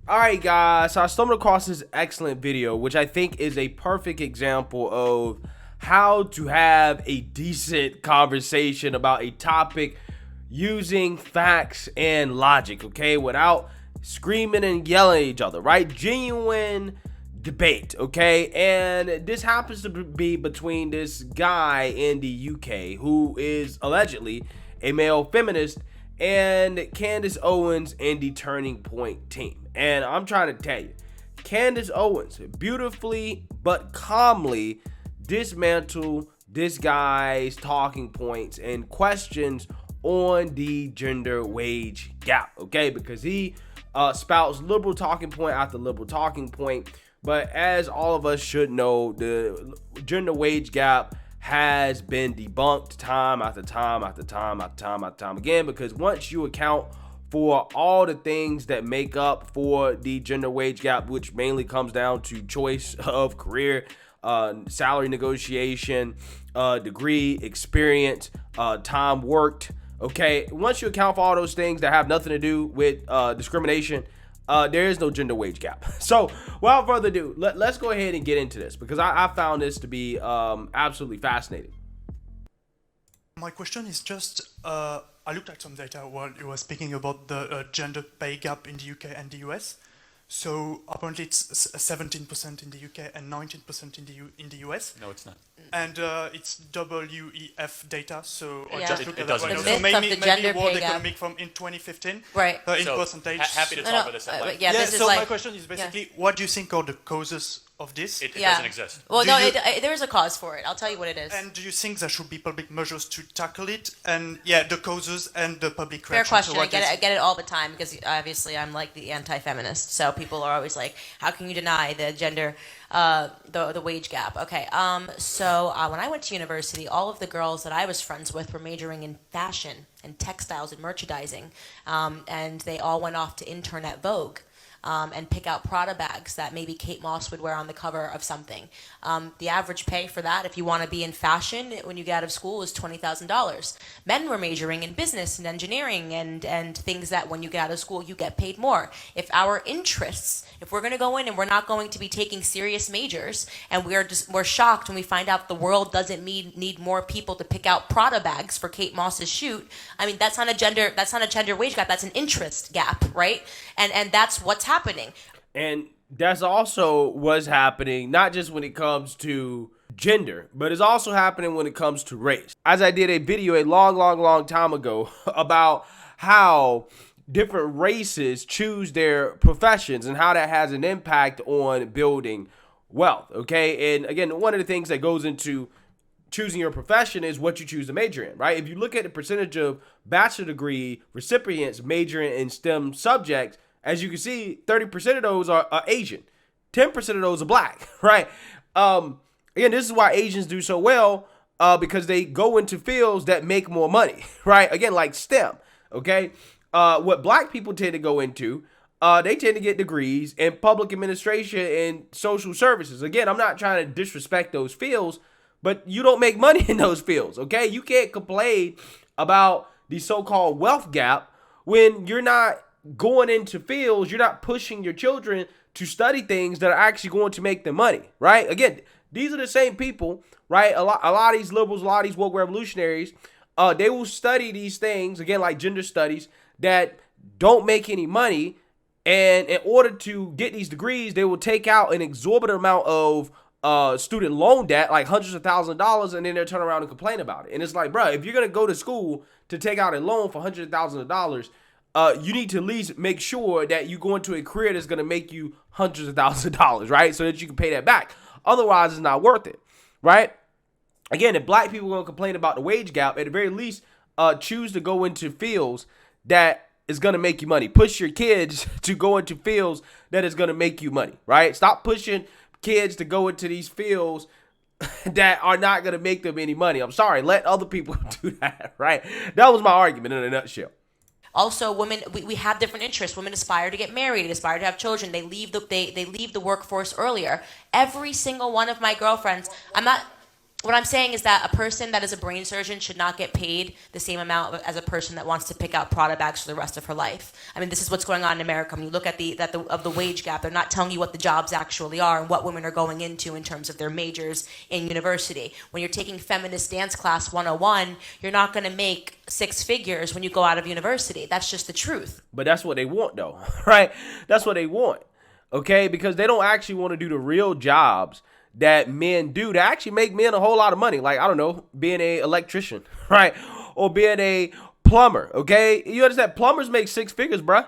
Alright guys, so I stumbled across this excellent video, which I think is a perfect example of how to have a decent conversation about a topic using facts and logic, okay? Without screaming and yelling at each other, right? Genuine debate, okay? And this happens to be between this guy in the UK who is allegedly a male feminist and Candace Owens and the Turning Point team. And I'm trying to tell you, Candace Owens beautifully but calmly dismantle this guy's talking points and questions on the gender wage gap, okay? Because he spouts liberal talking point after liberal talking point. But as all of us should know, the gender wage gap has been debunked time after time after time after time after time again, because once you account for all the things that make up for the gender wage gap, which mainly comes down to choice of career, salary negotiation, degree, experience, time worked, okay, once you account for all those things that have nothing to do with discrimination, there is no gender wage gap. So without further ado, let's go ahead and get into this, because I found this to be absolutely fascinating. My question is just, I looked at some data while you were speaking about the gender pay gap in the UK and the US. So apparently it's 17% in the UK and 19% in the US. No, it's not. And it's WEF data, so I Yeah. just looked It at that doesn't right now. exist. So The myth of maybe the gender World pay gap. Economic from in 2015, Right. in So, percentage. happy to talk about this at length. Yeah, Yeah, this is so my like, question is basically, what do you think are the causes of this? It yeah. doesn't exist. Well, Do no, you- there is a cause for it. I'll tell you what it is. And do you think there should be public measures to tackle it? And yeah, the causes and the public Fair reaction. question. So I what get is- it. I get it all the time because obviously I'm like the anti-feminist. So people are always like, "How can you deny the gender, the wage gap?" Okay. So when I went to university, all of the girls that I was friends with were majoring in fashion and textiles and merchandising, and they all went off to intern at Vogue. And pick out Prada bags that maybe Kate Moss would wear on the cover of something. The average pay for that, if you want to be in fashion when you get out of school, is $20,000. Men were majoring in business and engineering and things that when you get out of school, you get paid more. If our interests, if we're going to go in and we're not going to be taking serious majors, and we're shocked when we find out the world doesn't need more people to pick out Prada bags for Kate Moss's shoot. I mean, that's not a gender wage gap. That's an interest gap, right? And that's what's happening. And that's also what's happening, not just when it comes to gender, but it's also happening when it comes to race. As I did a video a long time ago about how different races choose their professions and how that has an impact on building wealth, okay? And again, one of the things that goes into choosing your profession is what you choose to major in, right? If you look at the percentage of bachelor degree recipients majoring in STEM subjects, as you can see, 30% of those are Asian. 10% of those are black, right? Again, this is why Asians do so well, because they go into fields that make more money, right? Again, like STEM, okay? What black people tend to go into, they tend to get degrees in public administration and social services. Again, I'm not trying to disrespect those fields, but you don't make money in those fields, okay? You can't complain about the so-called wealth gap when you're not going into fields, you're not pushing your children to study things that are actually going to make them money, right? Again, these are the same people, right? A lot of these liberals, a lot of these woke revolutionaries, they will study these things, again, like gender studies, that don't make any money. And in order to get these degrees, they will take out an exorbitant amount of student loan debt, like hundreds of thousands of dollars, and then they'll turn around and complain about it. And it's like, bro, if you're going to go to school to take out a loan for hundreds of thousands of dollars, you need to at least make sure that you go into a career that's going to make you hundreds of thousands of dollars, right? So that you can pay that back. Otherwise, it's not worth it, right? Again, if black people are going to complain about the wage gap, at the very least, choose to go into fields that is going to make you money. Push your kids to go into fields that is going to make you money, right? Stop pushing kids to go into these fields that are not going to make them any money. I'm sorry. Let other people do that, right? That was my argument in a nutshell. Also, women, we have different interests. Women aspire to get married, they aspire to have children. They leave the workforce earlier. Every single one of my girlfriends, I'm not What I'm saying is that a person that is a brain surgeon should not get paid the same amount as a person that wants to pick out Prada bags for the rest of her life. I mean, this is what's going on in America. When you look at the wage gap, they're not telling you what the jobs actually are and what women are going into in terms of their majors in university. When you're taking feminist dance class 101, you're not going to make 6 figures when you go out of university. That's just the truth. But that's what they want, though, right? That's what they want, okay? Because they don't actually want to do the real jobs that men do to actually make men a whole lot of money. Like, I don't know, being an electrician, right? Or being a plumber, okay? You understand? Plumbers make 6 figures, bruh,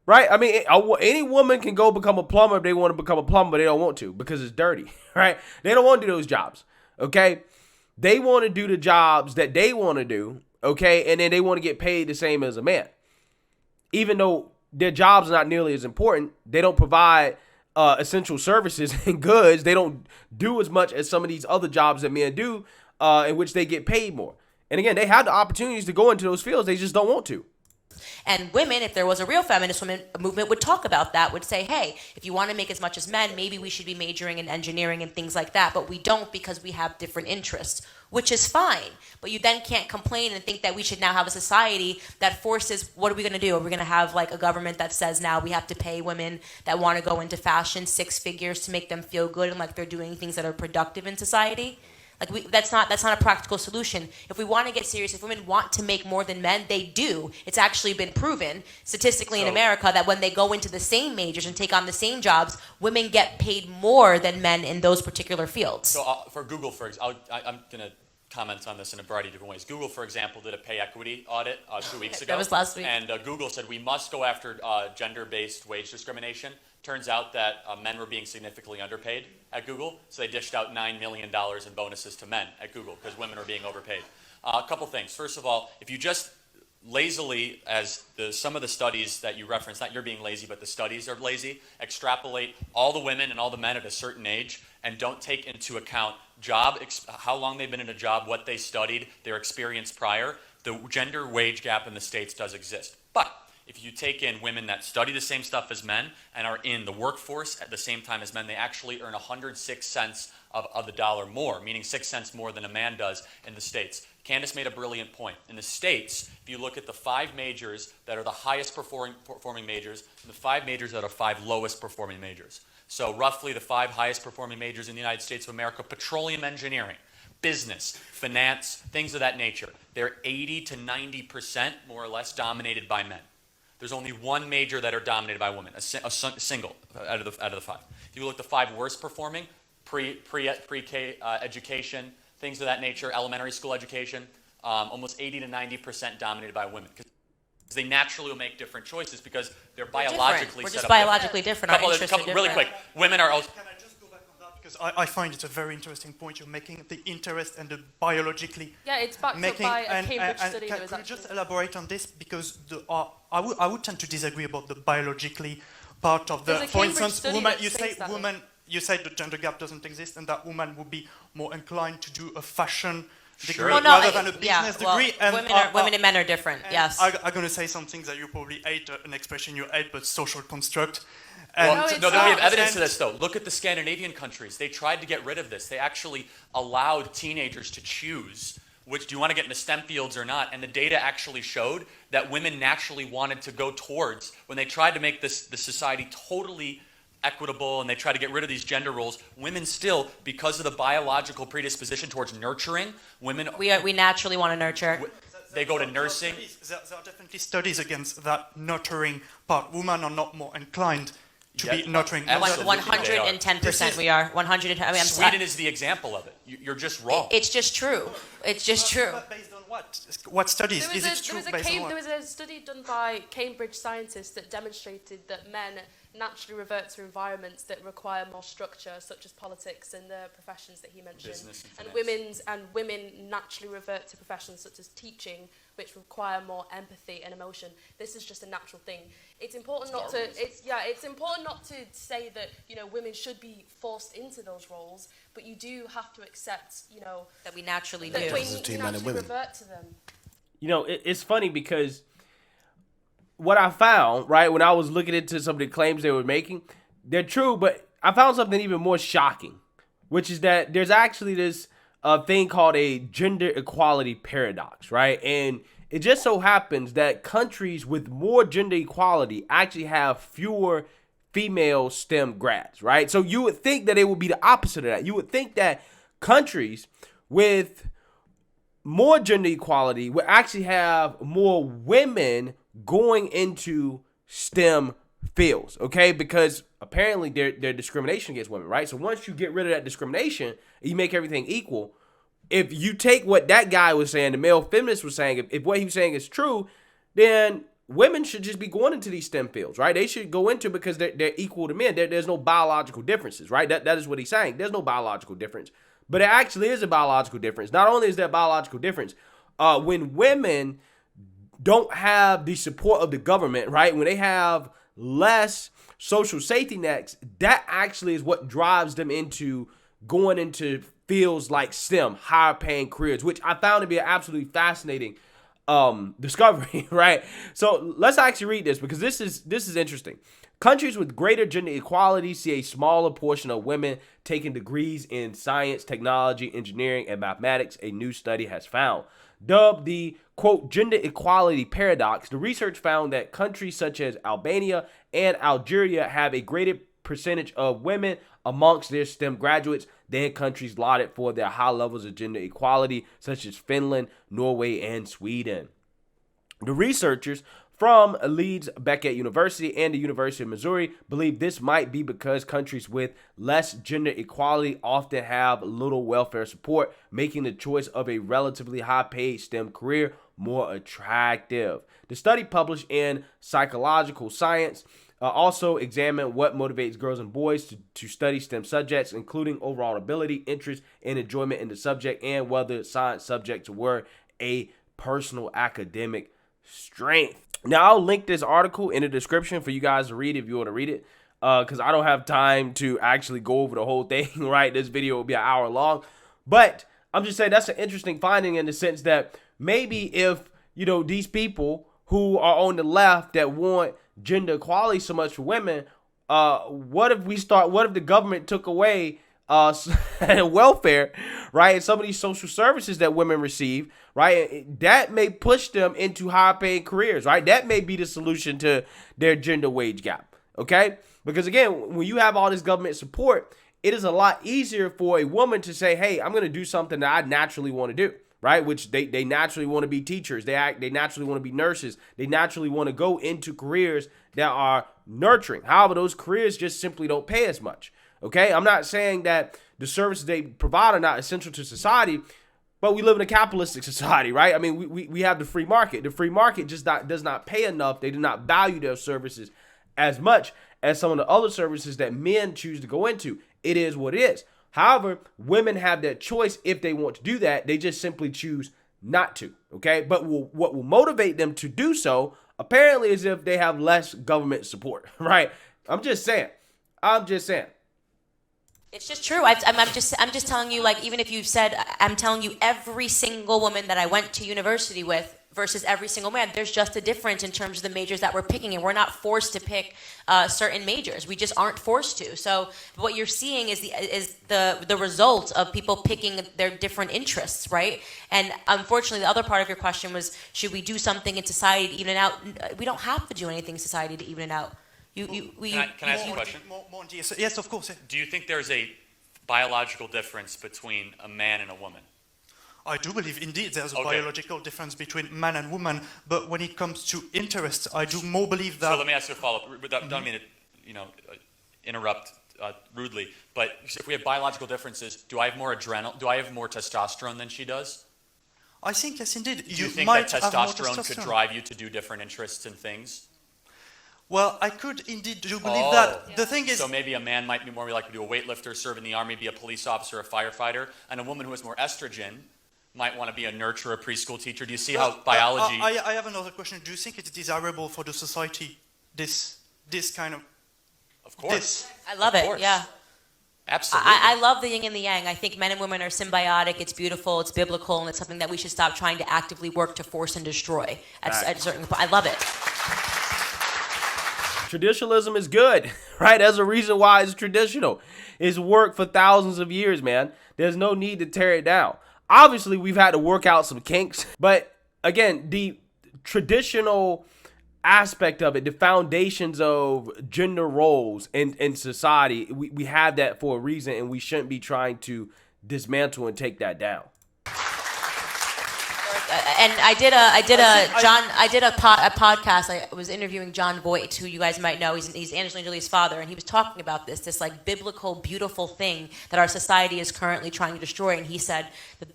right? I mean, any woman can go become a plumber if they want to become a plumber, but they don't want to because it's dirty, right? They don't want to do those jobs, okay? They want to do the jobs that they want to do, okay? And then they want to get paid the same as a man. Even though their jobs are not nearly as important, they don't provide essential services and goods. They don't do as much as some of these other jobs that men do, in which they get paid more. And again, they have the opportunities to go into those fields. They just don't want to. And women, if there was a real feminist women movement, would talk about that, would say, hey, if you want to make as much as men, maybe we should be majoring in engineering and things like that. But we don't because we have different interests, which is fine. But you then can't complain and think that we should now have a society that forces, what are we going to do? Are we going to have like a government that says now we have to pay women that want to go into fashion 6 figures to make them feel good and like they're doing things that are productive in society? Like that's not a practical solution. If we want to get serious, if women want to make more than men, they do. It's actually been proven statistically in America that when they go into the same majors and take on the same jobs, women get paid more than men in those particular fields. So for Google, for example, I'm going to comment on this in a variety of different ways. Google, for example, did a pay equity audit 2 weeks ago. That was last week. And Google said we must go after gender-based wage discrimination. Turns out that men were being significantly underpaid at Google, so they dished out $9 million in bonuses to men at Google because women are being overpaid. A couple things. First of all, if you just lazily, as some of the studies that you referenced, not you're being lazy, but the studies are lazy, extrapolate all the women and all the men at a certain age and don't take into account how long they've been in a job, what they studied, their experience prior, the gender wage gap in the States does exist. But if you take in women that study the same stuff as men and are in the workforce at the same time as men, they actually earn 106 cents of the dollar more, meaning 6 cents more than a man does in the States. Candace made a brilliant point. In the States, if you look at the 5 majors that are the highest performing majors, and the 5 majors that are 5 lowest performing majors. So roughly the 5 highest performing majors in the United States of America: petroleum engineering, business, finance, things of that nature. They're 80 to 90% more or less dominated by men. There's only 1 major that are dominated by women, a single out of the 5. If you look at the 5 worst performing, pre-K education, things of that nature, elementary school education, almost 80 to 90% dominated by women. Because they naturally will make different choices because they're biologically We're set just up biologically different. Our interests are couple really different. quick. Women are also... Can I just go back on that? Because I find it's a very interesting point you're making, the interest and the biologically Yeah, it's backed making. up by a Cambridge study. Can you just elaborate on this? Because I would tend to disagree about the biologically part of the. There's a For Cambridge instance, study women. that You say says that. women. You say the gender gap doesn't exist, and that women would be more inclined to do a fashion degree Sure. Well, rather than a business well, degree. And women and men are different. and Yes. I'm going to say some things that you probably hate, an expression you hate, but social construct. And Well, it's no, we not. have evidence to And- this, though. Look at the Scandinavian countries. They tried to get rid of this. They actually allowed teenagers to choose which do you want to get into STEM fields or not, and the data actually showed that women naturally wanted to go towards, when they tried to make the society totally equitable and they tried to get rid of these gender roles, women still, because of the biological predisposition towards nurturing, women... We naturally want to nurture. They go to nursing. There are definitely studies against that nurturing part. Women are not more inclined to be nurturing. Absolutely. 110% we are. 110. I mean, Sweden is the example of it. You're just wrong. It's just true. It's just true. But based on what? What studies? There Is it true based on there what? was a study done by Cambridge scientists that demonstrated that men naturally revert to environments that require more structure, such as politics and the professions that he mentioned. Business and women naturally revert to professions such as teaching, which require more empathy and emotion. This is just a natural thing. It's important it's important not to say that, women should be forced into those roles, but you do have to accept, That we naturally that do. we Between men and naturally women. revert to them. It's funny because what I found, right, when I was looking into some of the claims they were making, they're true, but I found something even more shocking, which is that there's actually this a thing called a gender equality paradox, right? And it just so happens that countries with more gender equality actually have fewer female STEM grads, right? So you would think that it would be the opposite of that. You would think that countries with more gender equality would actually have more women going into STEM fields, okay? Because apparently there's discrimination against women, right? So once you get rid of that discrimination, you make everything equal. If you take what that guy was saying, the male feminist was saying, if what he was saying is true, then women should just be going into these STEM fields, right? They should go into because they're equal to men. There's no biological differences, right? That is what he's saying. There's no biological difference. But there actually is a biological difference. Not only is there a biological difference, when women don't have the support of the government, right? When they have less social safety nets, that actually is what drives them into going into fields like STEM, higher paying careers, which I found to be an absolutely fascinating discovery, right? So let's actually read this because this is interesting. Countries with greater gender equality see a smaller portion of women taking degrees in science, technology, engineering, and mathematics, a new study has found. Dubbed the, quote, gender equality paradox, the research found that countries such as Albania and Algeria have a greater percentage of women amongst their STEM graduates than countries lauded for their high levels of gender equality, such as Finland, Norway, and Sweden. The researchers from Leeds Beckett University and the University of Missouri believe this might be because countries with less gender equality often have little welfare support, making the choice of a relatively high-paid STEM career more attractive. The study, published in Psychological Science, also examined what motivates girls and boys to study STEM subjects, including overall ability, interest, and enjoyment in the subject, and whether science subjects were a personal academic strength. Now, I'll link this article in the description for you guys to read if you want to read it, because I don't have time to actually go over the whole thing, right? This video will be an hour long. But I'm just saying that's an interesting finding in the sense that maybe if, you know, these people who are on the left that want gender equality so much for women, what if the government took away welfare, right, and some of these social services that women receive, right? That may push them into high paying careers, right? That may be the solution to their gender wage gap, okay? Because again, when you have all this government support, it is a lot easier for a woman to say, hey, I'm going to do something that I naturally want to do, right? Which they naturally want to be teachers. They naturally want to be nurses. They naturally want to go into careers that are nurturing. However, those careers just simply don't pay as much. Okay, I'm not saying that the services they provide are not essential to society, but we live in a capitalistic society, right? I mean, we have the free market. The free market just does not pay enough. They do not value their services as much as some of the other services that men choose to go into. It is what it is. However, women have that choice if they want to do that. They just simply choose not to, okay? But what will motivate them to do so, apparently, is if they have less government support, right? I'm just saying. It's just true. I'm just telling you, like, even if you've said, I'm telling you, every single woman that I went to university with versus every single man, there's just a difference in terms of the majors that we're picking, and we're not forced to pick certain majors. We just aren't forced to. So what you're seeing is the result of people picking their different interests, right? And unfortunately, the other part of your question was, should we do something in society to even it out? We don't have to do anything in society to even it out. Can I ask you a question? Yes, of course. Yeah. Do you think there's a biological difference between a man and a woman? I do believe, indeed, there's a biological difference between man and woman, but when it comes to interests, I do more believe that... So let me ask you a follow-up. Don't mean to, interrupt rudely, but if we have biological differences, do I have more testosterone than she does? I think, yes, indeed. Do you think that testosterone could drive you to do different interests and things? Well, I could indeed do believe that. The thing is... So maybe a man might be more likely to be a weightlifter, serve in the army, be a police officer, a firefighter, and a woman who has more estrogen might want to be a nurturer, a preschool teacher. Do you see how biology... I have another question. Do you think it's desirable for the society, this kind of... Of course. I love it, yeah. Absolutely. I love the yin and the yang. I think men and women are symbiotic. It's beautiful. It's biblical, and it's something that we should stop trying to actively work to force and destroy at a certain point. I love it. traditionalism is good, right? There's a reason why it's traditional. It's worked for thousands of years, man. There's no need to tear it down. Obviously, we've had to work out some kinks, but again, the traditional aspect of it, the foundations of gender roles in society, we have that for a reason, and we shouldn't be trying to dismantle and take that down. And I did a podcast. I was interviewing John Voight, who you guys might know. He's Angelina Jolie's father, and he was talking about this like biblical, beautiful thing that our society is currently trying to destroy. And he said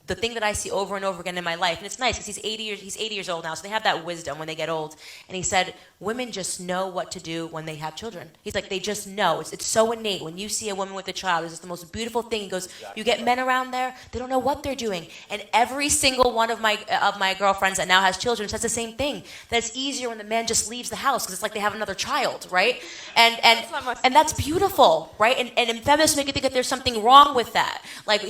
the thing that I see over and over again in my life, and it's nice because he's 80 years old now, so they have that wisdom when they get old. And he said women just know what to do when they have children. He's like, they just know. It's so innate. When you see a woman with a child, it's just the most beautiful thing. He goes, you get men around there, they don't know what they're doing. And every single one of my girlfriends that now has children says the same thing. That it's easier when the man just leaves the house because it's like they have another child, right? And that's beautiful, right? And feminists make you think that there's something wrong with that. Like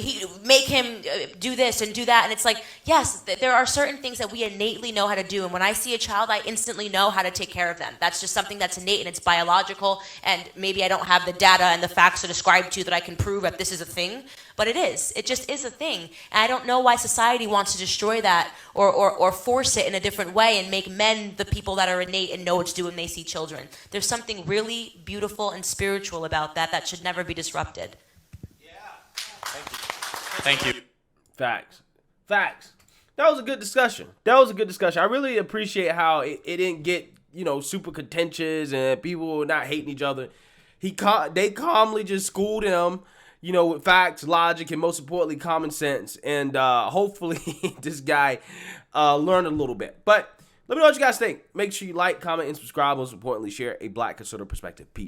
make him do this and do that. And it's like, yes, there are certain things that we innately know how to do. And when I see a child, I instantly know how to take care of them. That's just something that's innate and it's biological. And maybe I don't have the data and the facts to describe to you that I can prove that this is a thing. But it is. It just is a thing. And I don't know why society wants to destroy that or force it in a different way and make men the people that are innate and know what to do when they see children. There's something really beautiful and spiritual about that should never be disrupted. Yeah. Thank you. Facts. That was a good discussion. I really appreciate how it didn't get, super contentious and people not hating each other. They calmly just schooled him, with facts, logic, and most importantly, common sense. And hopefully this guy learned a little bit. But let me know what you guys think. Make sure you like, comment, and subscribe. Most importantly, share a Black conservative perspective. Peace.